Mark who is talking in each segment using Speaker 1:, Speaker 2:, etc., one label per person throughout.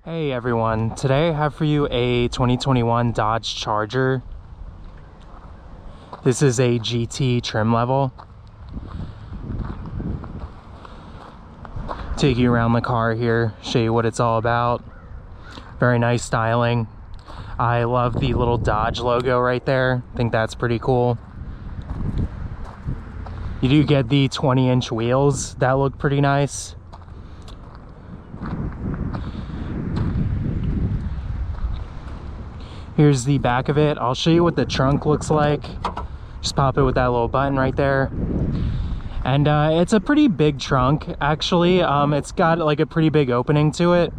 Speaker 1: Hey everyone, today I have for you a 2021 Dodge Charger. This is a GT trim level. Take you around the car here, show you what it's all about. Very nice styling. I love the little Dodge logo right there. I think that's pretty cool. You do get the 20-inch wheels that look pretty nice. Here's the back of it. I'll show you what the trunk looks like. Just pop it with that little button right there. And it's a pretty big trunk, actually. It's got like a pretty big opening to it.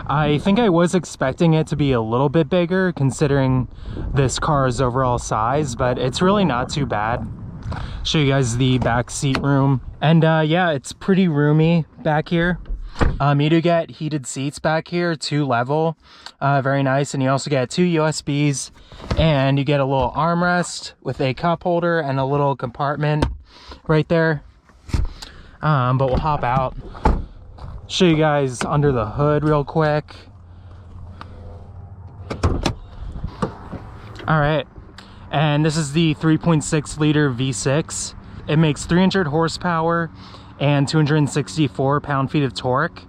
Speaker 1: I think I was expecting it to be a little bit bigger considering this car's overall size, but it's really not too bad. Show you guys the back seat room. And yeah, it's pretty roomy back here. You do get heated seats back here, 2 level, very nice. And you also get 2 USBs, and you get a little armrest with a cup holder and a little compartment right there. But we'll hop out, show you guys under the hood real quick. All right, and this is the 3.6 liter V6. It makes 300 horsepower and 264 pound-feet of torque.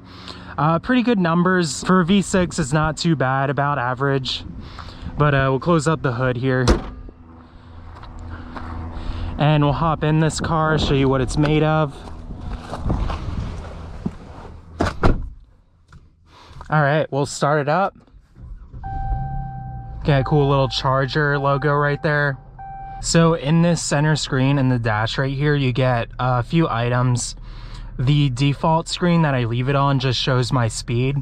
Speaker 1: Pretty good numbers for a V6. Is not too bad, about average. But we'll close up the hood here, and we'll hop in this car, show you what it's made of. All right, we'll start it up. Got a cool little Charger logo right there. So in this center screen in the dash right here, you get a few items. The default screen that I leave it on just shows my speed,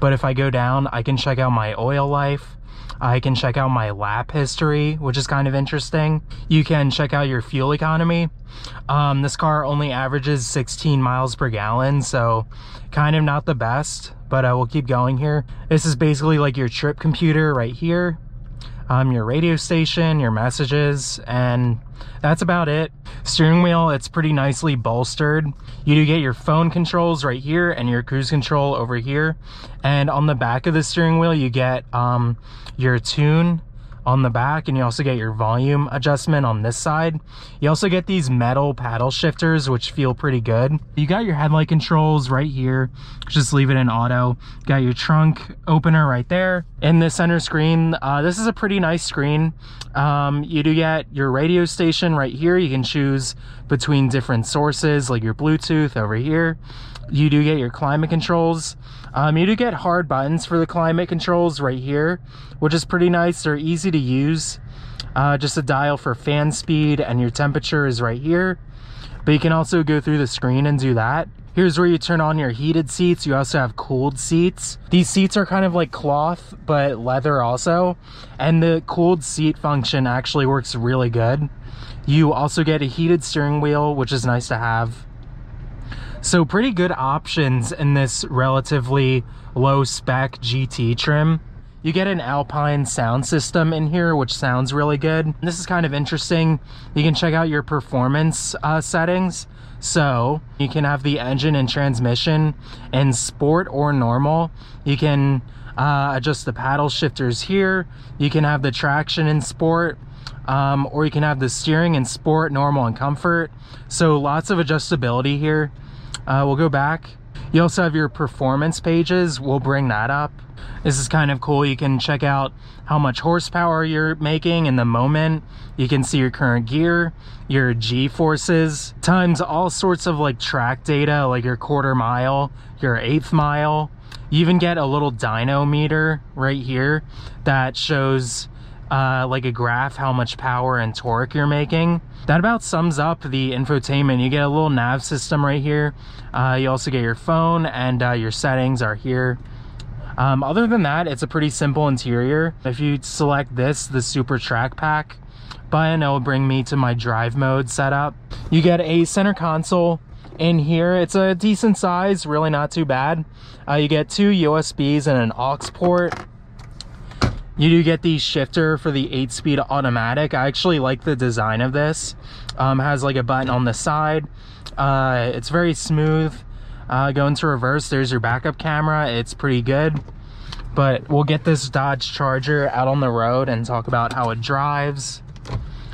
Speaker 1: but if I go down, I can check out my oil life. I can check out my lap history, which is kind of interesting. You can check out your fuel economy. This car only averages 16 miles per gallon, so kind of not the best, but we'll keep going here. This is basically like your trip computer right here. Your radio station, your messages, and that's about it. Steering wheel, it's pretty nicely bolstered. You do get your phone controls right here and your cruise control over here. And on the back of the steering wheel, you get your tune on the back, and you also get your volume adjustment on this side. You also get these metal paddle shifters, which feel pretty good. You got your headlight controls right here, just leave it in auto. Got your trunk opener right there. In the center screen, this is a pretty nice screen. You do get your radio station right here. You can choose between different sources, like your Bluetooth over here. You do get your climate controls. You do get hard buttons for the climate controls right here, which is pretty nice. They're easy to use. Just a dial for fan speed, and your temperature is right here. But you can also go through the screen and do that. Here's where you turn on your heated seats. You also have cooled seats. These seats are kind of like cloth, but leather also. And the cooled seat function actually works really good. You also get a heated steering wheel, which is nice to have. So pretty good options in this relatively low spec GT trim. You get an Alpine sound system in here, which sounds really good. This is kind of interesting. You can check out your performance settings. So you can have the engine and transmission in sport or normal. You can adjust the paddle shifters here. You can have the traction in sport, or you can have the steering in sport, normal, and comfort. So lots of adjustability here. We'll go back. You also have your performance pages. We'll bring that up. This is kind of cool. You can check out how much horsepower you're making in the moment. You can see your current gear, your G-forces, times all sorts of like track data, like your quarter mile, your eighth mile. You even get a little dyno meter right here that shows like a graph how much power and torque you're making. That about sums up the infotainment. You get a little nav system right here. You also get your phone, and your settings are here. Other than that, it's a pretty simple interior. If you select this, the Super Track Pack button, it will bring me to my drive mode setup. You get a center console in here. It's a decent size, really not too bad. You get 2 USBs and an aux port. You do get the shifter for the 8-speed automatic. I actually like the design of this. Has like a button on the side. It's very smooth. Go into reverse, there's your backup camera. It's pretty good. But we'll get this Dodge Charger out on the road and talk about how it drives.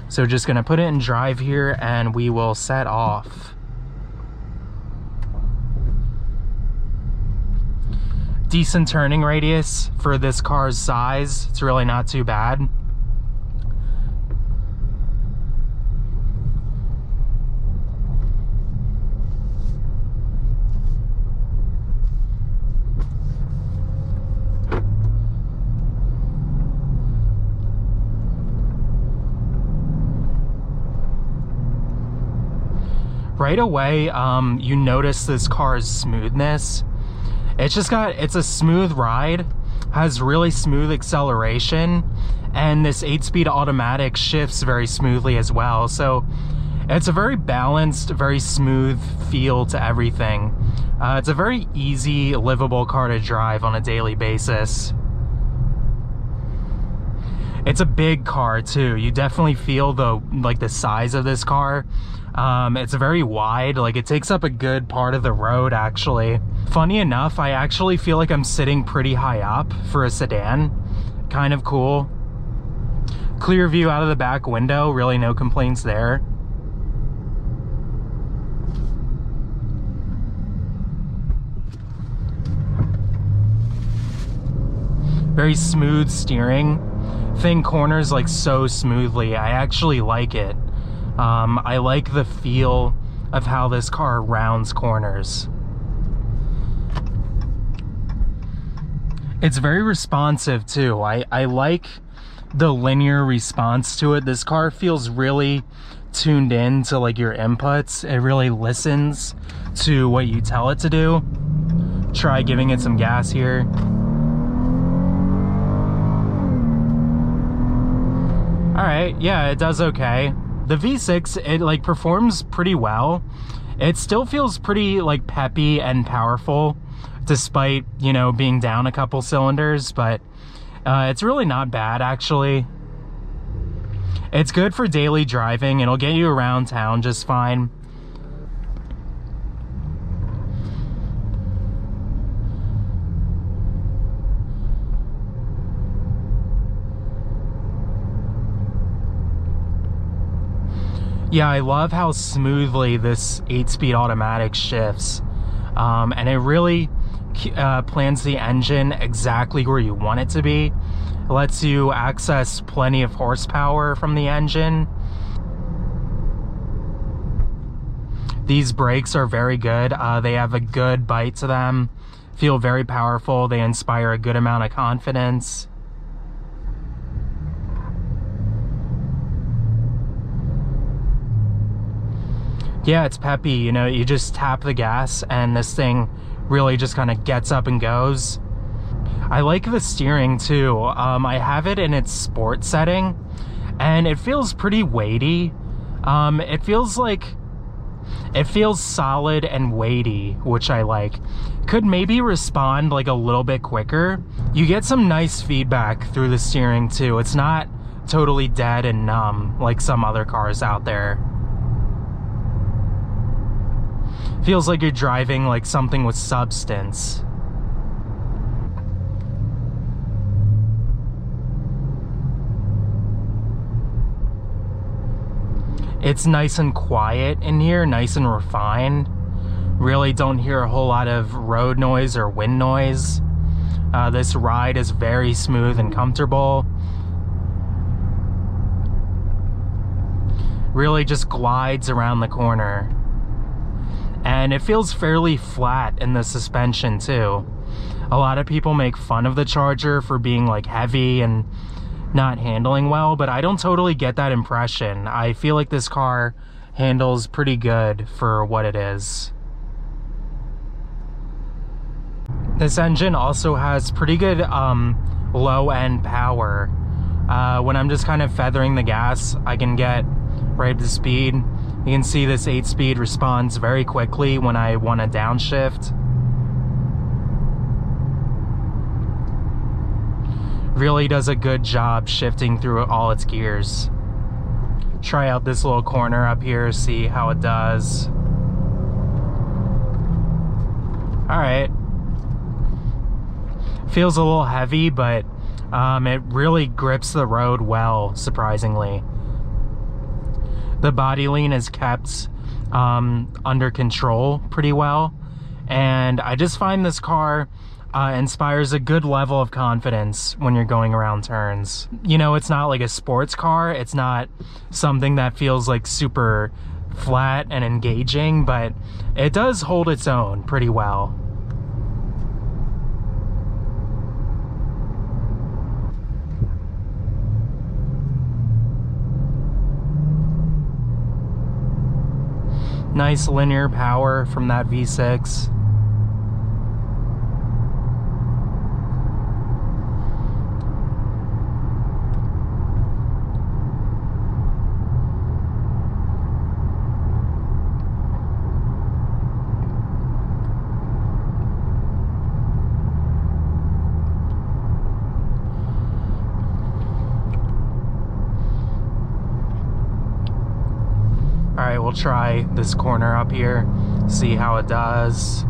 Speaker 1: So just gonna put it in drive here and we will set off. Decent turning radius for this car's size. It's really not too bad. Right away, you notice this car's smoothness. It's a smooth ride, has really smooth acceleration, and this 8-speed automatic shifts very smoothly as well. So it's a very balanced, very smooth feel to everything. It's a very easy, livable car to drive on a daily basis. It's a big car too. You definitely feel the size of this car. It's very wide, like it takes up a good part of the road actually. Funny enough, I actually feel like I'm sitting pretty high up for a sedan. Kind of cool. Clear view out of the back window, really no complaints there. Very smooth steering. Thing corners like so smoothly. I actually like it. I like the feel of how this car rounds corners. It's very responsive too. I like the linear response to it. This car feels really tuned in to like your inputs. It really listens to what you tell it to do. Try giving it some gas here. All right, yeah, it does okay. The V6, it like performs pretty well. It still feels pretty like peppy and powerful despite, you know, being down a couple cylinders, but it's really not bad actually. It's good for daily driving. It'll get you around town just fine. Yeah, I love how smoothly this 8-speed automatic shifts. And it really plants the engine exactly where you want it to be. It lets you access plenty of horsepower from the engine. These brakes are very good. They have a good bite to them. Feel very powerful. They inspire a good amount of confidence. Yeah, it's peppy, you know, you just tap the gas and this thing really just kind of gets up and goes. I like the steering too. I have it in its sport setting and it feels pretty weighty. It feels solid and weighty, which I like. Could maybe respond like a little bit quicker. You get some nice feedback through the steering too. It's not totally dead and numb like some other cars out there. Feels like you're driving like something with substance. It's nice and quiet in here, nice and refined. Really don't hear a whole lot of road noise or wind noise. This ride is very smooth and comfortable. Really just glides around the corner. And it feels fairly flat in the suspension too. A lot of people make fun of the Charger for being like heavy and not handling well, but I don't totally get that impression. I feel like this car handles pretty good for what it is. This engine also has pretty good low-end power. When I'm just kind of feathering the gas, I can get right to speed. You can see this 8-speed responds very quickly when I want to downshift. Really does a good job shifting through all its gears. Try out this little corner up here, see how it does. All right. Feels a little heavy, but it really grips the road well, surprisingly. The body lean is kept under control pretty well, and I just find this car inspires a good level of confidence when you're going around turns. You know, it's not like a sports car, it's not something that feels like super flat and engaging, but it does hold its own pretty well. Nice linear power from that V6. Alright, we'll try this corner up here, see how it does.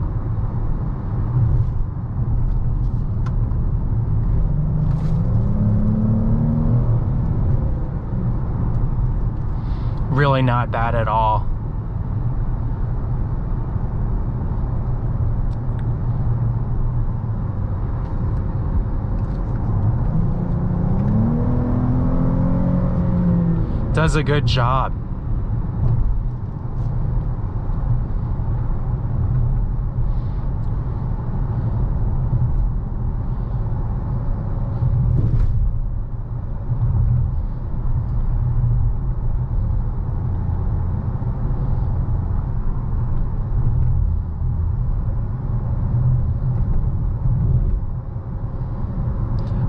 Speaker 1: Really not bad at all. Does a good job.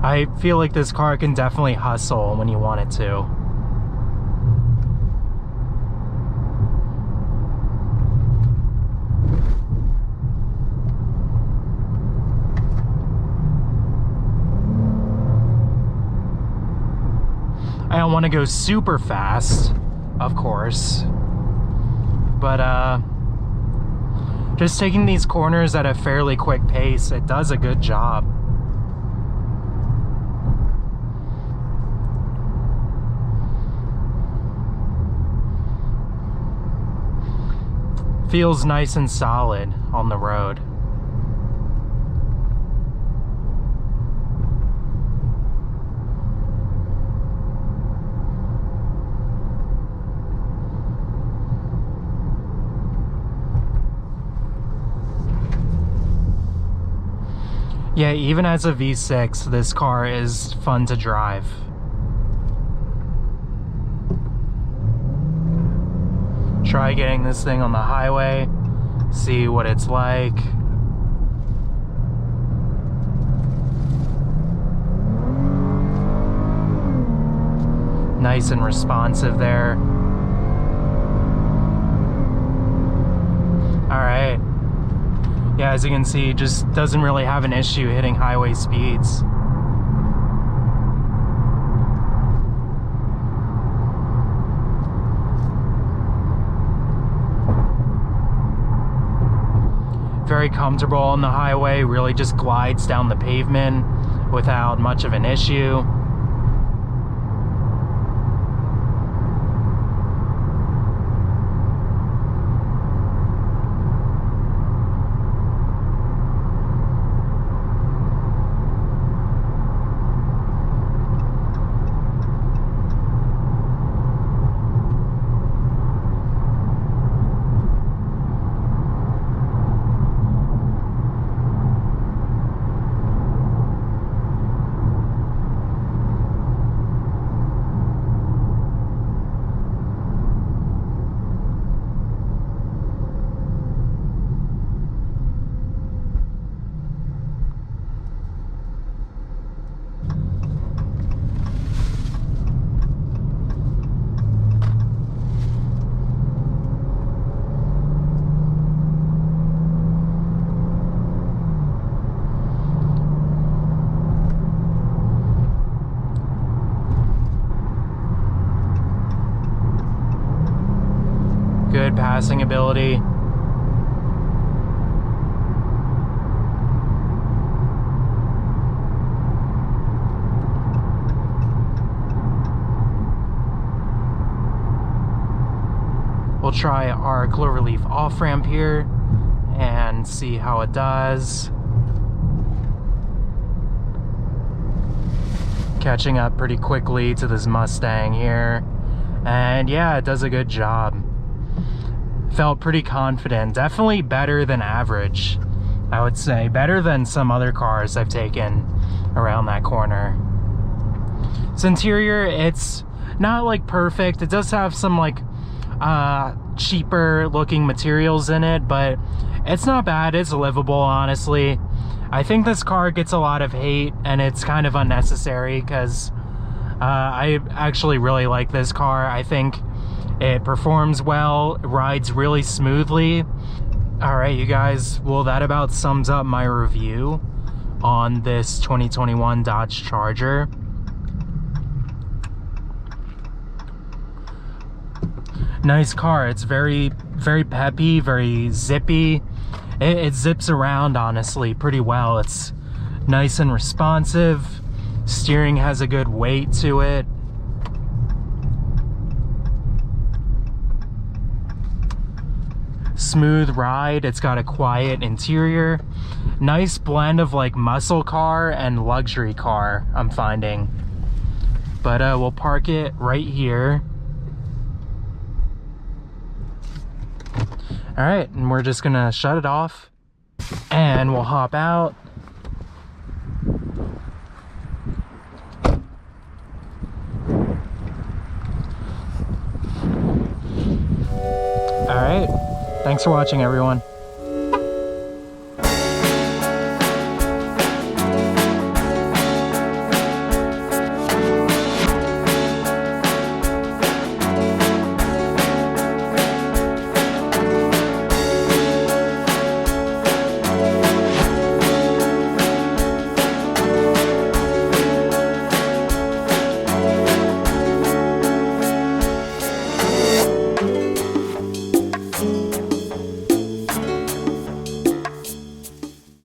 Speaker 1: I feel like this car can definitely hustle when you want it to. I don't want to go super fast, of course, but just taking these corners at a fairly quick pace, it does a good job. Feels nice and solid on the road. Yeah, even as a V6, this car is fun to drive. Try getting this thing on the highway, see what it's like. Nice and responsive there. Alright. Yeah, as you can see, just doesn't really have an issue hitting highway speeds. Very comfortable on the highway, really just glides down the pavement without much of an issue. Good passing ability. try our cloverleaf off-ramp here and see how it does. Catching up pretty quickly to this Mustang here. And yeah, it does a good job. Felt pretty confident. Definitely better than average, I would say. Better than some other cars I've taken around that corner. This interior, it's not like perfect. It does have some like cheaper looking materials in it, but it's not bad. It's livable, honestly. I think this car gets a lot of hate, and it's kind of unnecessary because I actually really like this car. I think it performs well, it rides really smoothly. All right, you guys, well, that about sums up my review on this 2021 Dodge Charger. Nice car. It's very peppy, very zippy. It zips around, honestly, pretty well. It's nice and responsive. Steering has a good weight to it. Smooth ride. It's got a quiet interior. Nice blend of like muscle car and luxury car, I'm finding. But we'll park it right here. All right, and we're just gonna shut it off and we'll hop out. All right, thanks for watching, everyone.